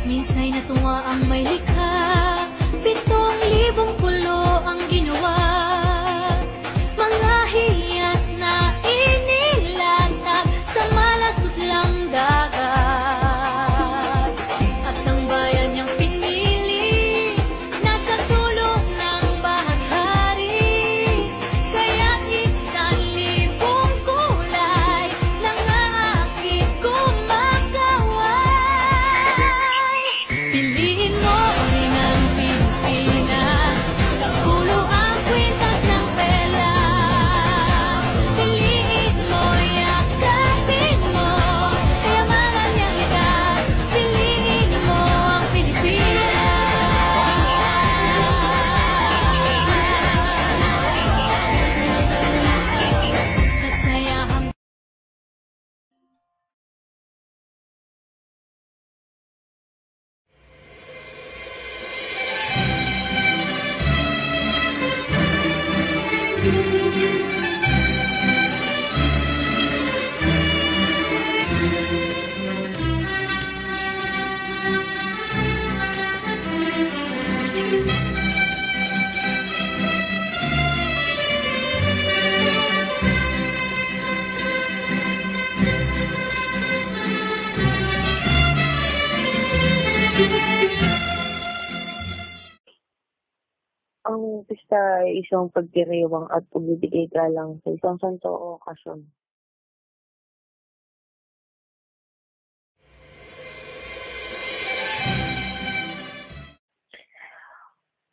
Minsa'y natuwa ang may likha, 7,000 pulo ang ginawa. Mga hiyas na inilatag sa malasutlang dagat. At ang bayan niyang pinili, nasa tulong ng bahaghari. Kaya't 1,000 kulay lang aakit kumakaway. Piliin mo rin ang Pilipinas, kapulo ang kwintas ng pelas. Piliin mo, yakapin mo, kayamanan niyang likas. Piliin mo ang Pilipinas. Kasayahan. Ang pista ay isang pagdiriwang at pagbibigay galang sa isang santo o okasyon.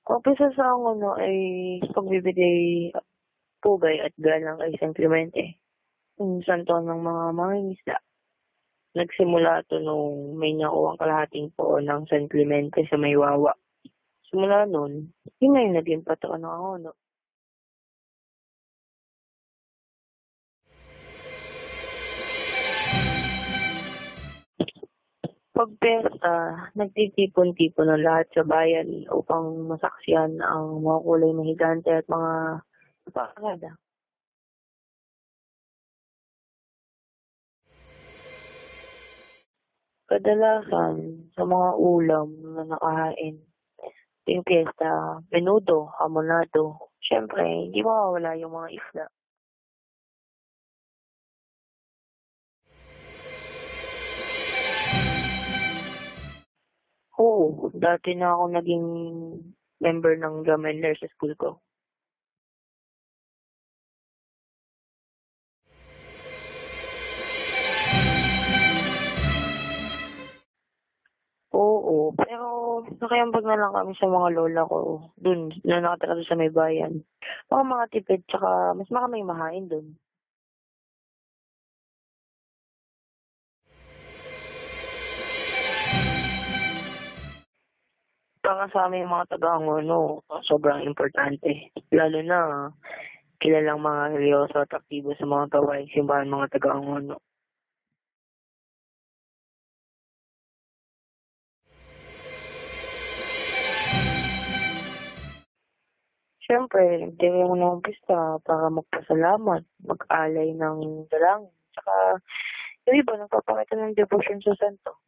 Ang pista sa ano ay pagbibigay pugay at galang kay San Clemente, ang santo ng mga mangingisda. Nagsimula ito nung may nakuwang kalahating poon ng San Clemente sa Maywawa. Simula nun, yun na yung naging patron ng Angono. Pag piyesta, nagtitipon-tipon ng lahat sa bayan upang masaksihan ang mga kulay na higante at mga pangada. Kadalasan, sa mga ulam na nakahain, yung piyesta, menudo, hamonado. Siyempre, hindi mawawala yung mga isda. Oo, dati na ako naging member ng Drum and Nurse sa school ko. Oo, pero nakiambag na lang kami sa mga lola ko dun na nakatira doon sa may bayan. Mga tipid, tsaka mas maraming mahain dun. Para sa aming mga taga-Angono, sobrang importante. Lalo na kilalang mga seryoso at aktibo sa mga gawaing simbahan mga taga-Angono. Siyempre, nagdiri mo ng pista para magpasalamat, mag-alay ng dalangin. Tsaka, yung iba, nagpapakita ng devotion sa santo.